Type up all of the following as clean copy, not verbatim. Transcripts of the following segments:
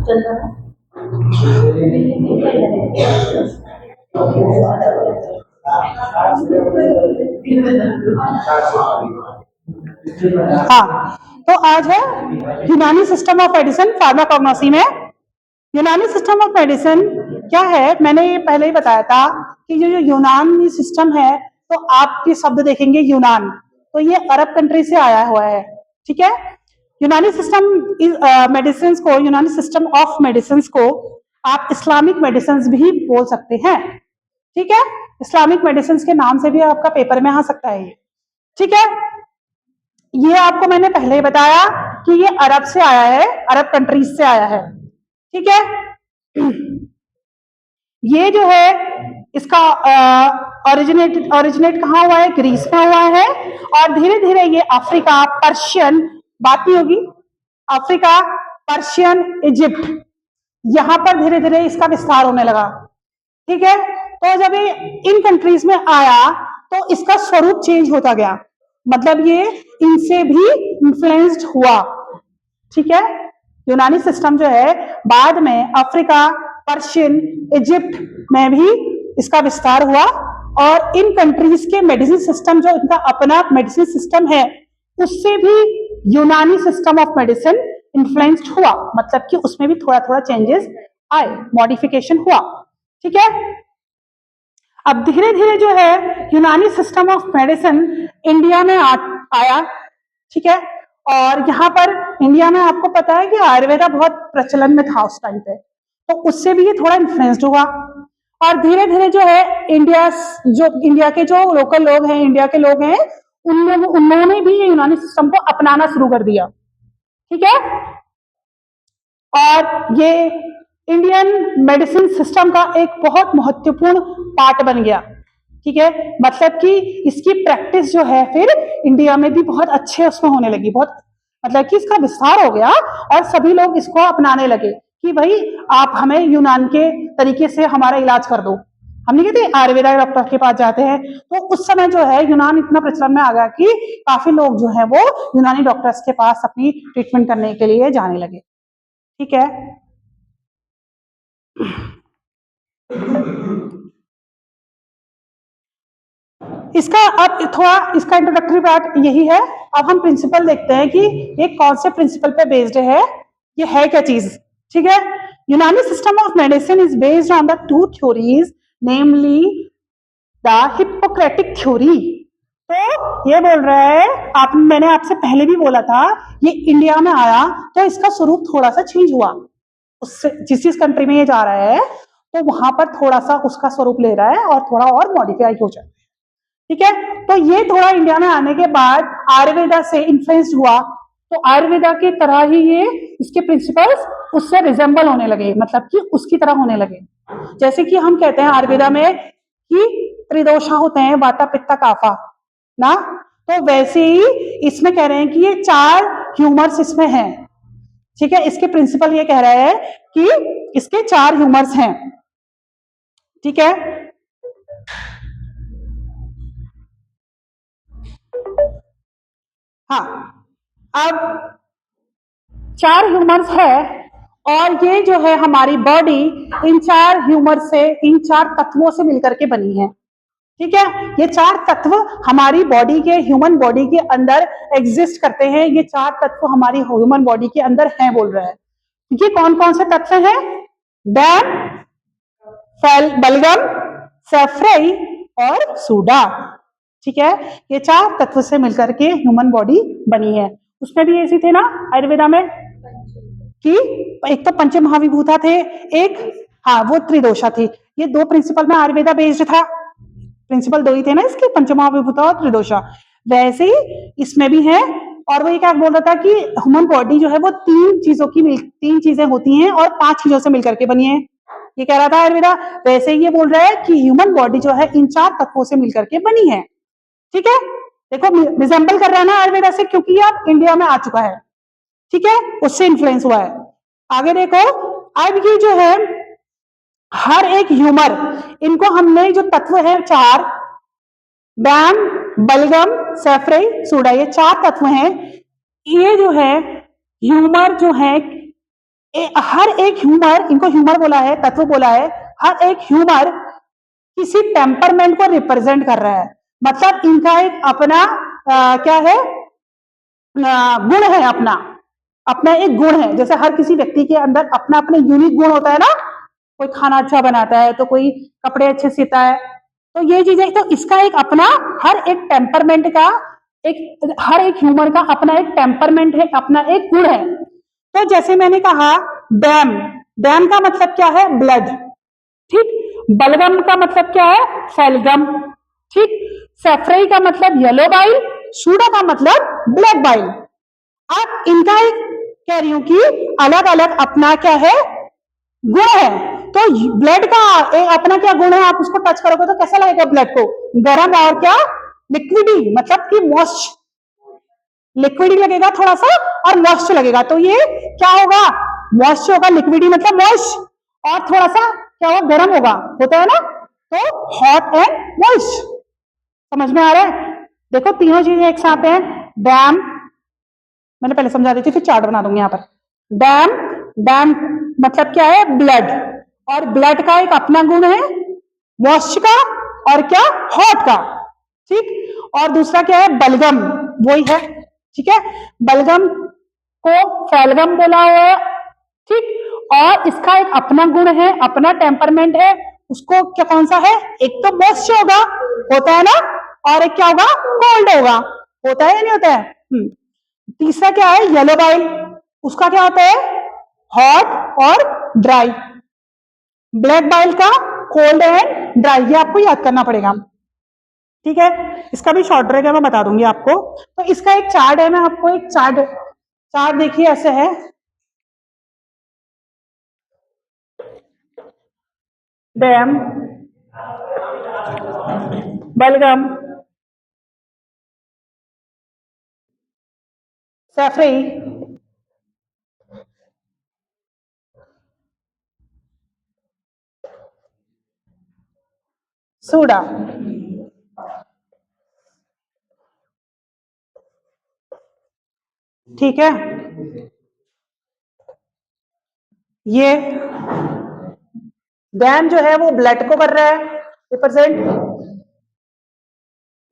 हाँ, तो आज है यूनानी सिस्टम ऑफ मेडिसिन फार्माकोग्नोसी में। यूनानी सिस्टम ऑफ मेडिसिन क्या है, मैंने ये पहले ही बताया था कि जो यूनानी सिस्टम है, तो आपके शब्द देखेंगे यूनान, तो ये अरब कंट्री से आया हुआ है। ठीक है, यूनानी सिस्टम मेडिसिन को, यूनानी सिस्टम ऑफ मेडिसिन को आप इस्लामिक मेडिसिन भी बोल सकते हैं। ठीक है, इस्लामिक मेडिसिन के नाम से भी आपका पेपर में आ सकता है ये। ठीक है, ये आपको मैंने पहले ही बताया कि ये अरब से आया है, अरब कंट्रीज से आया है। ठीक है, ये जो है इसका ओरिजिनेट कहाँ हुआ है, ग्रीस में हुआ है, और धीरे धीरे ये अफ्रीका, पर्शियन, बात नहीं होगी, अफ्रीका, पर्शियन, इजिप्ट, यहां पर धीरे धीरे इसका विस्तार होने लगा। ठीक है, तो जब ये इन कंट्रीज में आया तो इसका स्वरूप चेंज होता गया, मतलब ये इनसे भी इन्फ्लुएंस्ड हुआ। ठीक है, यूनानी सिस्टम जो है बाद में अफ्रीका, पर्शियन, इजिप्ट में भी इसका विस्तार हुआ, और इन कंट्रीज के मेडिसिन सिस्टम, जो इनका अपना मेडिसिन सिस्टम है, उससे भी यूनानी सिस्टम ऑफ मेडिसिन इन्फ्लुएंस्ड हुआ, मतलब कि उसमें भी थोड़ा थोड़ा चेंजेस आए, मॉडिफिकेशन हुआ। ठीक है, अब धीरे धीरे जो है यूनानी सिस्टम ऑफ मेडिसिन इंडिया में आया। ठीक है, और यहाँ पर इंडिया में आपको पता है कि आयुर्वेदा बहुत प्रचलन में था उस टाइम पे, तो उससे भी ये थोड़ा इन्फ्लुएंस्ड हुआ, और धीरे धीरे जो है इंडिया के जो लोकल लोग हैं, इंडिया के लोग हैं, उन्होंने भी ये यूनानी सिस्टम को अपनाना शुरू कर दिया। ठीक है, और ये इंडियन मेडिसिन सिस्टम का एक बहुत महत्वपूर्ण पार्ट बन गया। ठीक है, मतलब कि इसकी प्रैक्टिस जो है फिर इंडिया में भी बहुत अच्छे उसमें होने लगी, बहुत मतलब कि इसका विस्तार हो गया, और सभी लोग इसको अपनाने लगे कि भाई आप हमें यूनान के तरीके से हमारा इलाज कर दो। हम नहीं कहते आयुर्वेदा डॉक्टर के पास जाते हैं, तो उस समय जो है यूनान इतना प्रचलन में आ गया कि काफी लोग जो है वो यूनानी डॉक्टर्स के पास अपनी ट्रीटमेंट करने के लिए जाने लगे। ठीक है, इसका अब थोड़ा इसका इंट्रोडक्टरी पार्ट यही है। अब हम प्रिंसिपल देखते हैं कि ये कौन से प्रिंसिपल पे बेस्ड है, ये है क्या चीज। ठीक है, यूनानी system of medicine is based on the two theories, namely the Hippocratic theory. तो ये बोल रहा है, मैंने आपसे पहले भी बोला था, ये इंडिया में आया तो इसका स्वरूप थोड़ा सा चेंज हुआ, उससे जिस कंट्री में ये जा रहा है तो वहां पर थोड़ा सा उसका स्वरूप ले रहा है और थोड़ा और मॉडिफाई हो जाए। ठीक है, तो ये थोड़ा इंडिया में आने के बाद आयुर्वेदा से इन्फ्लुएंस हुआ, तो आयुर्वेदा की तरह ही ये इसके प्रिंसिपल्स उससे रिजेंबल होने लगे, मतलब कि उसकी तरह होने लगे। जैसे कि हम कहते हैं आयुर्वेदा में कि त्रिदोषा होते हैं, वाता पित्त काफा ना, तो वैसे ही इसमें कह रहे हैं कि ये 4 ह्यूमर्स इसमें हैं। ठीक है, इसके प्रिंसिपल ये कह रहे हैं कि इसके 4 ह्यूमर्स हैं। ठीक है, हाँ, अब 4 ह्यूमर्स है, और ये जो है हमारी बॉडी इन 4 ह्यूमर से, इन 4 तत्वों से मिलकर के बनी है। ठीक है, ये 4 तत्व हमारी बॉडी के, ह्यूमन बॉडी के अंदर एग्जिस्ट करते हैं, ये 4 तत्व हमारी ह्यूमन बॉडी के अंदर हैं बोल रहा है। ये कौन कौन से तत्व हैं? डैम, बलगम, सेफ्रई और सूडा। ठीक है, ये 4 तत्व से मिलकर के ह्यूमन बॉडी बनी है। उसमें भी ऐसी थे ना आयुर्वेदा में कि एक तो पंच महाविभूता थे, एक हाँ वो त्रिदोषा थी। ये 2 प्रिंसिपल में आयुर्वेदा बेस्ड था, प्रिंसिपल 2 ही थे ना इसके, पंच महाविभूता और त्रिदोषा। वैसे ही इसमें भी है, और वो ये क्या बोल रहा था कि ह्यूमन बॉडी जो है वो 3 चीजें होती हैं और 5 चीजों से मिलकर के बनी है, ये कह रहा था आयुर्वेदा। वैसे ही ये बोल रहा है कि ह्यूमन बॉडी जो है इन 4 तत्वों से मिलकर के बनी है। ठीक है, देखो रिजेंबल कर रहा है ना आयुर्वेदा से, क्योंकि ये अब इंडिया में आ चुका है। ठीक है, उससे इन्फ्लुएंस हुआ है। आगे देखो, अब ये जो है हर एक ह्यूमर, इनको हमने जो तत्व है 4, डैम, बलगम, सेफ्रई, सूडा, ये 4 तत्व हैं। ये जो है ह्यूमर जो है हर एक ह्यूमर, इनको ह्यूमर बोला है, तत्व बोला है, हर एक ह्यूमर किसी टेम्परमेंट को रिप्रेजेंट कर रहा है, मतलब इनका एक अपना क्या है, गुण है, अपना अपना एक गुण है। जैसे हर किसी व्यक्ति के अंदर अपना अपना यूनिक गुण होता है ना, कोई खाना अच्छा बनाता है तो कोई कपड़े अच्छे सीता है, तो ये चीजें, तो इसका एक अपना, हर एक टेम्परमेंट का एक, हर एक ह्यूमर का अपना एक टेम्परमेंट है, अपना एक गुण है। तो जैसे मैंने कहा डैम, डैम का मतलब क्या है, ब्लड, ठीक। बलगम का मतलब क्या है, फेलगम, ठीक। सेफ्रई का मतलब येलो बाइल, सूडा का मतलब ब्लैक बाइल। अब इनका एक कह रही हूं कि अलग अलग अपना क्या है, गुण है। तो ब्लड का एक अपना क्या गुण है, आप उसको टच करोगे तो कैसा लगेगा ब्लड को, गर्म और क्या, लिक्विडी, मतलब कि मॉइस्ट, लिक्विडी लगेगा थोड़ा सा और मॉइस्ट लगेगा, तो ये क्या होगा, मॉइस्ट होगा, लिक्विडी मतलब मॉइस्ट, और थोड़ा सा क्या होगा, गर्म होगा, होता है ना, तो हॉट एंड मॉइस्ट। समझ में आ रहा है, देखो तीनों चीजें एक साथ हैं। डैम, मैंने पहले समझा दी थी, फिर चार्ट बना दूंगी यहाँ पर। डैम, डैम मतलब क्या है, ब्लड, और ब्लड का एक अपना गुण है, मॉइस्ट का, और क्या, हॉट का, ठीक। और दूसरा क्या है, बलगम, वही है, ठीक है। बलगम को फेलगम बोला हुआ है, ठीक। और इसका एक अपना गुण है, अपना टेम्परमेंट है, उसको क्या, कौन सा है, एक तो मॉइस्ट होगा, होता है ना, और एक क्या होगा, कोल्ड होगा, होता है या नहीं होता है। तीसरा क्या है, येलो बाइल, उसका क्या होता है, हॉट और ड्राई। ब्लैक बाइल का कोल्ड एंड ड्राई, ये आपको याद करना पड़ेगा, ठीक है। इसका भी शॉर्ट ट्रिक है, मैं बता दूंगी आपको। तो इसका एक चार्ट है, मैं आपको एक चार्ट, चार्ट देखिए ऐसे है, डैम, बलगम, सैफरी, सोडा, ठीक है। ये डैम जो है वो ब्लड को कर रहा है रिप्रेजेंट,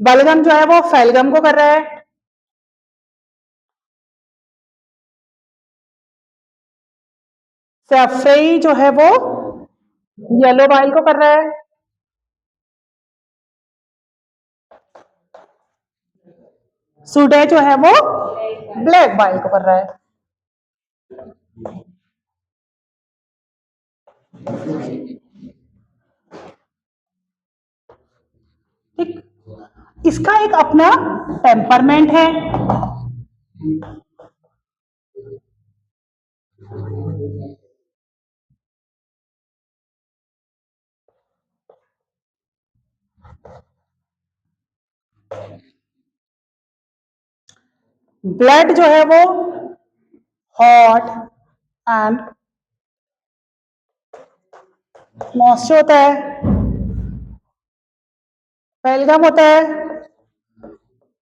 बलगम जो है वो फेलगम को कर रहा है, सैफरी जो है वो येलो बाइल को कर रहा है, सुडे जो है वो ब्लैक बाइल को कर रहा है। ठीक, इसका एक अपना टेम्परमेंट है, ब्लड जो है वो हॉट एंड मॉइस्ट होता है, बेलगम होता है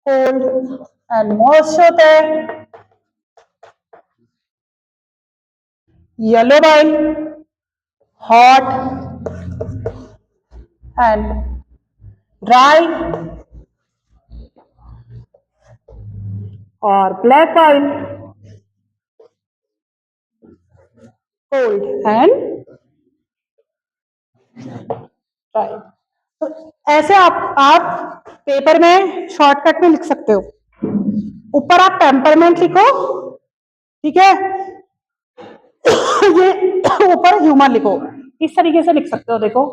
कोल्ड एंड मॉइस्ट होता है, yellow bile hot and dry, और black bile cold and dry. तो ऐसे आप पेपर में शॉर्टकट में लिख सकते हो, ऊपर आप टेम्परमेंट लिखो, ठीक है, ये ऊपर ह्यूमर लिखो, इस तरीके से लिख सकते हो, देखो।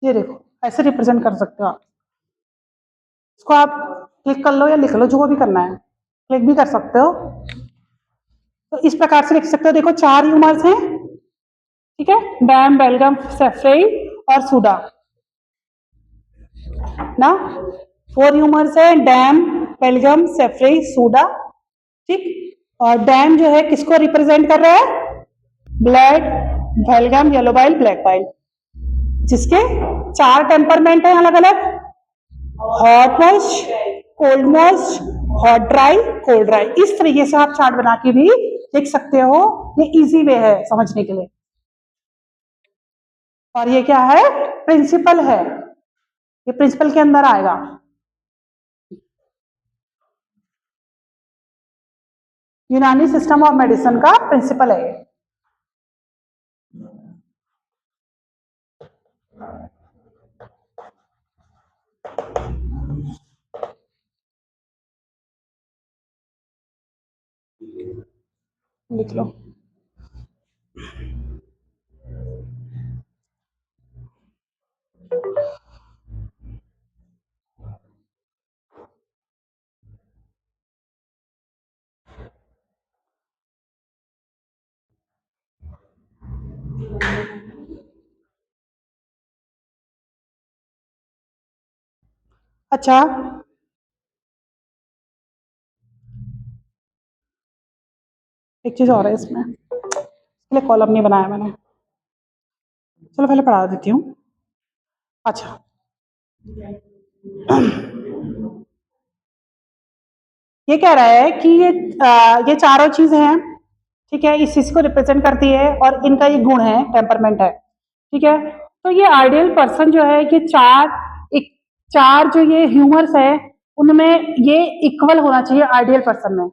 ये देखो ऐसे रिप्रेजेंट कर सकते हो आप इसको। आप क्लिक कर लो या लिख लो, जो भी करना है, क्लिक भी कर सकते हो। तो इस प्रकार से लिख सकते हो। देखो 4 ह्यूमर्स हैं, ठीक है, डैम, बेलगम, सेफ्रेई और सूडा ना। 4 ह्यूमर्स है, डैम, बेलगम, सेफ्रेई, सूडा, ठीक। और डैम जो है किसको रिप्रेजेंट कर रहा है? Blood, Belgaum, yellow bile, black bile, जिसके 4 टेम्परमेंट है अलग अलग, hot most, cold most, hot dry, cold dry. इस तरीके से आप चार्ट बना के भी लिख सकते हो। ये इजी वे है समझने के लिए। और ये क्या है? प्रिंसिपल है, ये प्रिंसिपल के अंदर आएगा। यूनानी सिस्टम ऑफ मेडिसिन का प्रिंसिपल है ये। लिख लो। अच्छा, एक चीज और है इसमें, इसलिए कॉलम नहीं बनाया मैंने। चलो पहले पढ़ा देती हूँ। अच्छा, ये कह रहा है कि ये चारों चीजें हैं, ठीक है, इस चीज को रिप्रेजेंट करती है और इनका ये गुण है, टेम्परमेंट है, ठीक है। तो ये आइडियल पर्सन जो है, ये चार जो ये ह्यूमर्स है, उनमें ये इक्वल होना चाहिए आइडियल पर्सन में,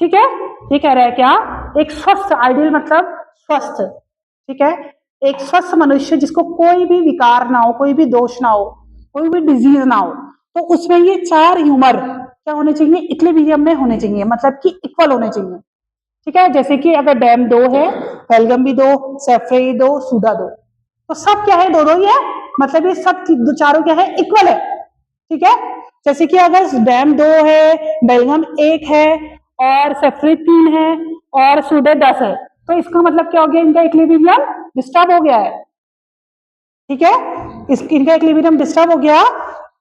ठीक है। ये कह रहा है क्या? एक स्वस्थ, आइडियल मतलब स्वस्थ, ठीक है, एक स्वस्थ मनुष्य जिसको कोई भी विकार ना हो, कोई भी दोष ना हो, कोई भी डिजीज ना हो, तो उसमें ये 4 ह्यूमर क्या होने चाहिए? इक्विलिब्रियम में होने चाहिए, मतलब कि इक्वल होने चाहिए, ठीक है। जैसे कि अगर डैम 2 है, बेलगम भी 2, सेफ्रेई 2, सूडा 2, तो सब क्या है? 2-2 ही है, मतलब ये सब चारों क्या है? इक्वल है, ठीक है। जैसे कि अगर डैम 2 है, बेलगम 1 है और सेफ्रेई 3 है और सूडा 10 है, तो इसका मतलब क्या हो गया? इनका इक्विलिब्रियम डिस्टर्ब हो गया है, ठीक है। इनका इक्विलिब्रियम डिस्टर्ब हो गया,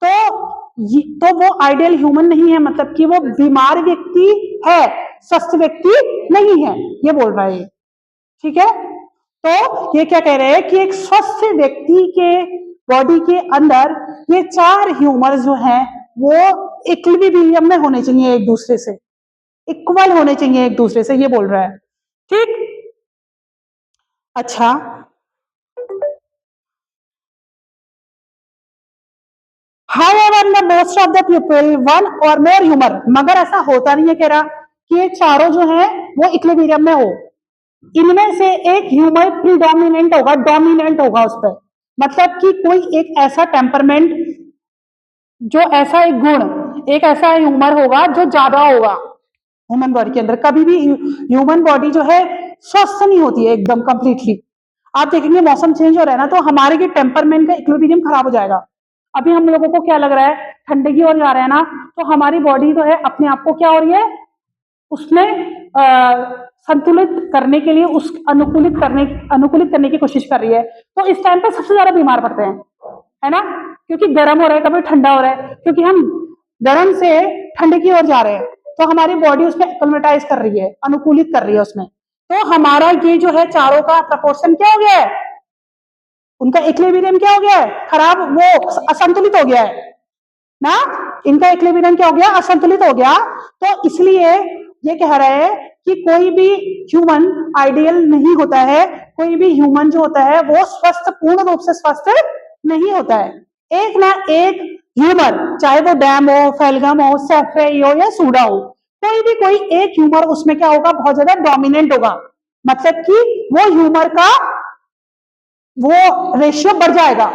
तो वो आइडियल ह्यूमन नहीं है, मतलब कि वो बीमार व्यक्ति है, स्वस्थ व्यक्ति नहीं है, ये बोल रहा है, ठीक है। तो ये क्या कह रहे हैं कि एक स्वस्थ व्यक्ति के बॉडी के अंदर ये 4 ह्यूमर जो हैं वो इक्विलिब्रियम में होने चाहिए, एक दूसरे से इक्वल होने चाहिए, एक दूसरे से, ये बोल रहा है, ठीक। अच्छा, However, the most of the people one or more humor, मगर ऐसा होता नहीं है, कह रहा कि ये चारों जो है वो इक्विलिब्रियम में हो, इनमें से एक ह्यूमर प्रीडोमिनेंट होगा, डोमिनेंट होगा उस पर, मतलब कि कोई एक ऐसा टेम्परमेंट, जो ऐसा एक गुण, एक ऐसा ह्यूमर होगा जो ज्यादा होगा ह्यूमन बॉडी के अंदर। कभी भी ह्यूमन बॉडी जो है स्वस्थ नहीं होती है एकदम कंप्लीटली। आप देखेंगे मौसम चेंज हो रहा है ना, तो हमारे के टेम्परमेंट का इक्विलिब्रियम खराब हो जाएगा। अभी हम लोगों को क्या लग रहा है? ठंडे की ओर जा रहे हैं ना, तो हमारी बॉडी जो है अपने आप को क्या हो रही है? उसमें संतुलित करने के लिए, उस अनुकूलित करने की कोशिश कर रही है। तो इस टाइम पे सबसे ज्यादा बीमार पड़ते हैं, है ना, क्योंकि गर्म हो रहा है, कभी ठंडा हो रहा है, क्योंकि हम गर्म से ठंडे की ओर जा रहे हैं, तो हमारी बॉडी उसमें एक्लिमेटाइज कर रही है, अनुकूलित कर रही है उसमें। तो हमारा ये जो है चारों का प्रपोर्शन क्या हो गया है? उनका इक्विलिब्रियम क्या हो गया है? खराब, वो असंतुलित हो गया है ना। इनका इक्विलिब्रियम क्या हो गया? असंतुलित हो गया। तो इसलिए ये कह रहे हैं कि कोई भी ह्यूमन आइडियल नहीं होता है, कोई भी ह्यूमन जो होता है वो स्वस्थ, पूर्ण रूप से स्वस्थ नहीं होता है। एक ना एक ह्यूमर, चाहे वो डैम हो, फेलगम हो, सेफ्रेई हो या सूडा हो, कोई एक ह्यूमर उसमें क्या होगा? बहुत ज्यादा डोमिनेंट होगा, मतलब कि वो ह्यूमर का वो रेशियो बढ़ जाएगा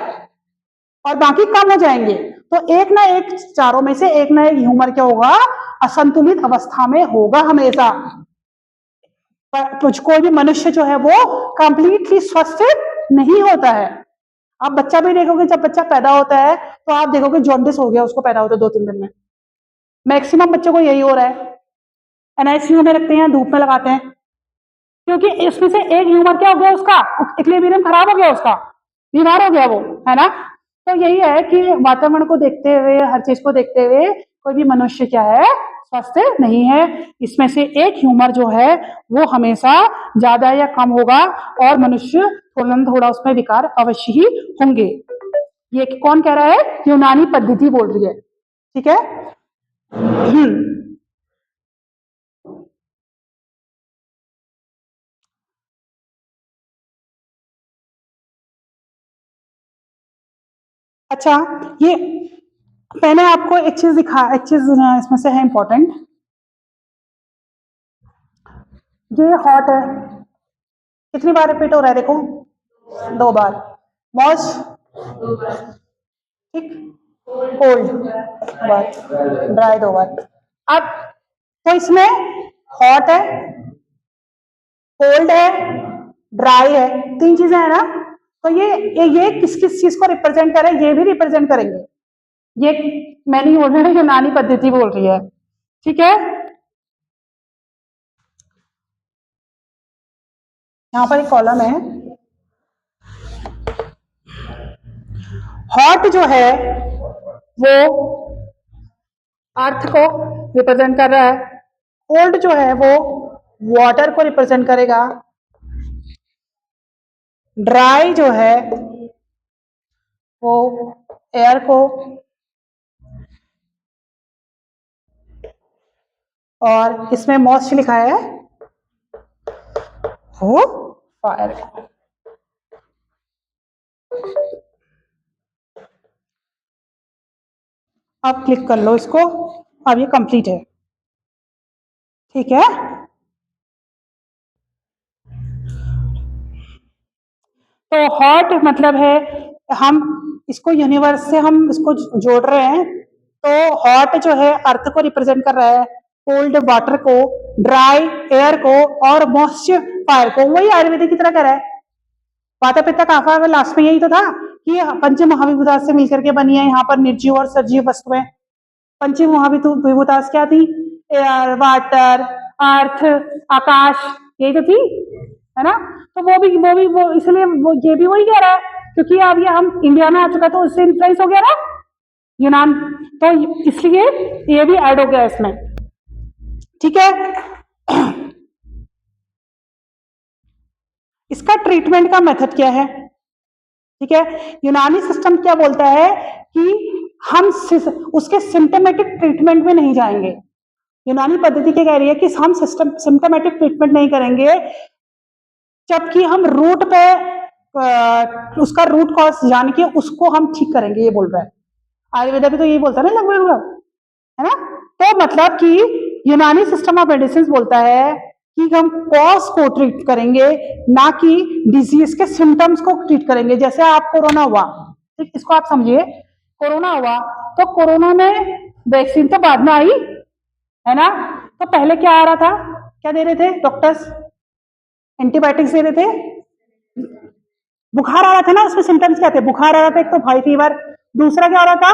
और बाकी कम हो जाएंगे। तो एक ना एक, चारों में से एक ना एक ह्यूमर क्या होगा? असंतुलित अवस्था में होगा हमेशा। कोई भी मनुष्य जो है वो कंप्लीटली स्वस्थ नहीं होता है। आप बच्चा भी देखोगे, जब बच्चा पैदा होता है तो आप देखोगे जॉन्डिस हो गया उसको पैदा होते 2-3 दिन में। मैक्सिमम बच्चों को यही हो रहा है। एनआईसीयू में रखते हैं, धूप में लगाते हैं, क्योंकि इसमें से एक ह्यूमर क्या हो गया, उसका इक्विलिब्रियम खराब हो गया, उसका बीमार हो गया वो, है ना। तो यही है कि वातावरण को देखते हुए, हर चीज को देखते हुए कोई भी मनुष्य क्या है, स्वस्थ नहीं है। इसमें से एक ह्यूमर जो है वो हमेशा ज्यादा या कम होगा और मनुष्य थोड़ा उसमें विकार अवश्य ही होंगे। ये कौन कह रहा है? यूनानी पद्धति बोल रही है, ठीक है। अच्छा, ये मैंने आपको एक चीज इसमें से है इंपॉर्टेंट। ये हॉट है, कितनी बार रिपीट हो रहा है? देखो 2 बार। मॉइस्ट, ठीक, कोल्ड बार, ड्राई 2 बार। अब तो इसमें हॉट है, कोल्ड है, ड्राई है, 3 चीजें है ना। तो ये किस किस चीज को रिप्रेजेंट करे? ये भी रिप्रेजेंट करेंगे। ये मैं नहीं बोल रही, यूनानी पद्धति बोल रही है, ठीक है। यहां पर एक कॉलम है। हॉट जो है वो अर्थ को रिप्रेजेंट कर रहा है, कोल्ड जो है वो वाटर को रिप्रेजेंट करेगा, ड्राई जो है वो एयर को, और इसमें मॉइस्ट लिखा है वो फायर को। अब क्लिक कर लो इसको, अब ये कंप्लीट है, ठीक है। तो हॉट मतलब है, हम इसको यूनिवर्स से हम इसको जोड़ रहे हैं। तो हॉट जो है अर्थ को रिप्रेजेंट कर रहा है, कोल्ड वाटर को, ड्राई एयर को, और मॉइस्चर फायर को। वही आयुर्वेदिक की तरह कर रहा है। वाता पित्त काफा में लास्ट में यही तो था कि पंच महाविभूता से मिलकर के बनी है यहाँ पर निर्जीव और सजीव वस्तुएं। पंच महाविभूतास क्या थी? एयर, वाटर, अर्थ, आकाश, यही तो थी, है ना। तो वो इसलिए वो ये भी वही कह रहा है, क्योंकि अब ये हम इंडिया में आ चुका तो उससे इन्फ्लुएंस हो गया ना यूनान, तो इसलिए ये भी ऐड हो गया इसमें, ठीक है। इसका ट्रीटमेंट का मेथड क्या है? ठीक है, यूनानी सिस्टम क्या बोलता है कि हम उसके सिम्टोमेटिक ट्रीटमेंट में नहीं जाएंगे। यूनानी पद्धति क्या कह रही है कि हम सिम्टोमेटिक ट्रीटमेंट नहीं करेंगे, जबकि हम रूट पे उसका रूट कॉज जान के उसको हम ठीक करेंगे, ये बोल रहा है। आयुर्वेदा भी तो यही बोलता है ना लगभग, है ना। तो मतलब कि यूनानी सिस्टम ऑफ मेडिसिन बोलता है कि हम कॉज को ट्रीट करेंगे, ना कि डिजीज के सिम्टम्स को ट्रीट करेंगे। जैसे आप कोरोना हुआ, ठीक, इसको आप समझिए, कोरोना हुआ तो कोरोना में वैक्सीन तो बाद में आई, है ना। तो पहले क्या आ रहा था, क्या दे रहे थे डॉक्टर्स? एंटीबायोटिक्स दे रहे थे। बुखार आ रहा था ना, उसमें सिम्टम्स क्या थे? बुखार आ रहा था, एक तो हाई फीवर, दूसरा क्या हो रहा था,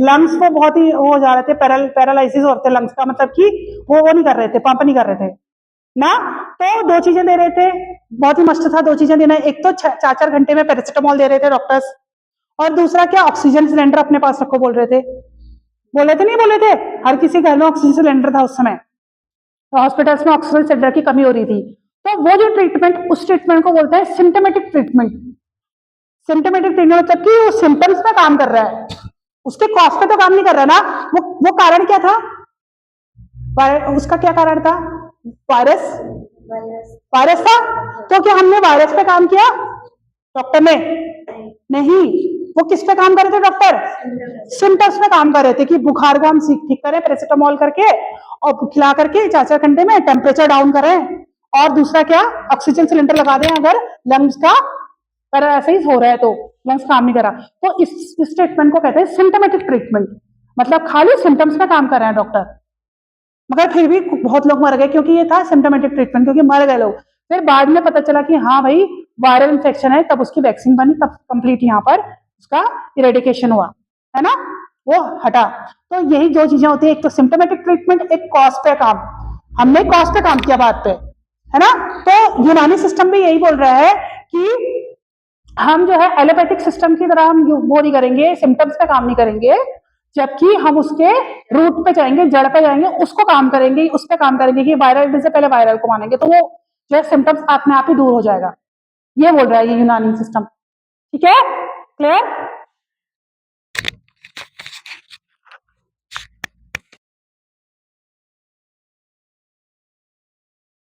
लंग्स को बहुत ही हो जा रहे थे, पैरालाइसिस होते लंग्स का, मतलब कि वो नहीं कर रहे थे, पंप नहीं कर रहे थे ना। तो 2 चीजें दे रहे थे, बहुत ही मस्त था 2 चीजें देना। एक तो 4-4 घंटे में पैरासिटामोल दे रहे थे डॉक्टर्स, और दूसरा क्या, ऑक्सीजन सिलेंडर अपने पास रखो बोल रहे थे। बोले थे नहीं बोले थे? हर किसी घर में ऑक्सीजन सिलेंडर था उस समय, तो हॉस्पिटल्स में ऑक्सीजन सिलेंडर की कमी हो रही थी। तो वो जो ट्रीटमेंट, उस ट्रीटमेंट को बोलते हैं सिम्टोमेटिक ट्रीटमेंट। सिम्टोमेटिक ट्रीटमेंट मतलब कि वो सिम्टम्स पे काम कर रहा है, उसके कॉज पे तो काम नहीं कर रहा ना। वो कारण क्या था? उसका क्या कारण था? वायरस, वायरस था। तो क्या हमने वायरस पे काम किया डॉक्टर ने? नहीं। वो किस पे काम कर रहे थे डॉक्टर? सिम्टम्स पे काम कर रहे थे कि बुखार को हम ठीक करें पैरासिटामोल करके और खिला करके 4-4 घंटे में टेम्परेचर डाउन करें, और दूसरा क्या, ऑक्सीजन सिलेंडर लगा दें अगर लंग्स का पैरालाइसिस हो रहा है तो, लंग्स काम नहीं कर रहा। तो इस ट्रीटमेंट को कहते हैं सिम्टोमेटिक ट्रीटमेंट, मतलब खाली सिम्टम्स पे काम कर रहे हैं डॉक्टर। मगर फिर भी बहुत लोग मर गए क्योंकि ये था सिम्टोमेटिक ट्रीटमेंट, क्योंकि मर गए लोग। फिर बाद में पता चला कि हाँ भाई वायरल इन्फेक्शन है, तब उसकी वैक्सीन बनी, तब कंप्लीट यहाँ पर उसका इरेडिकेशन हुआ, है ना, वो हटा। तो यही दो चीजें होती है, एक तो सिम्टोमेटिक ट्रीटमेंट, एक कॉज पे काम। हमने कॉज पे काम किया बात पे, है ना। तो यूनानी सिस्टम भी यही बोल रहा है कि हम जो है एलोपैथिक सिस्टम की तरह हम वो नहीं करेंगे, सिम्टम्स पे काम नहीं करेंगे, जबकि हम उसके रूट पे जाएंगे, जड़ पे जाएंगे, उसको काम करेंगे, उस पर काम करेंगे कि वायरल से पहले वायरल को मानेंगे, तो वो जो है सिम्टम्स अपने आप ही दूर हो जाएगा। ये बोल रहा है ये यूनानी सिस्टम। ठीक है, क्लियर।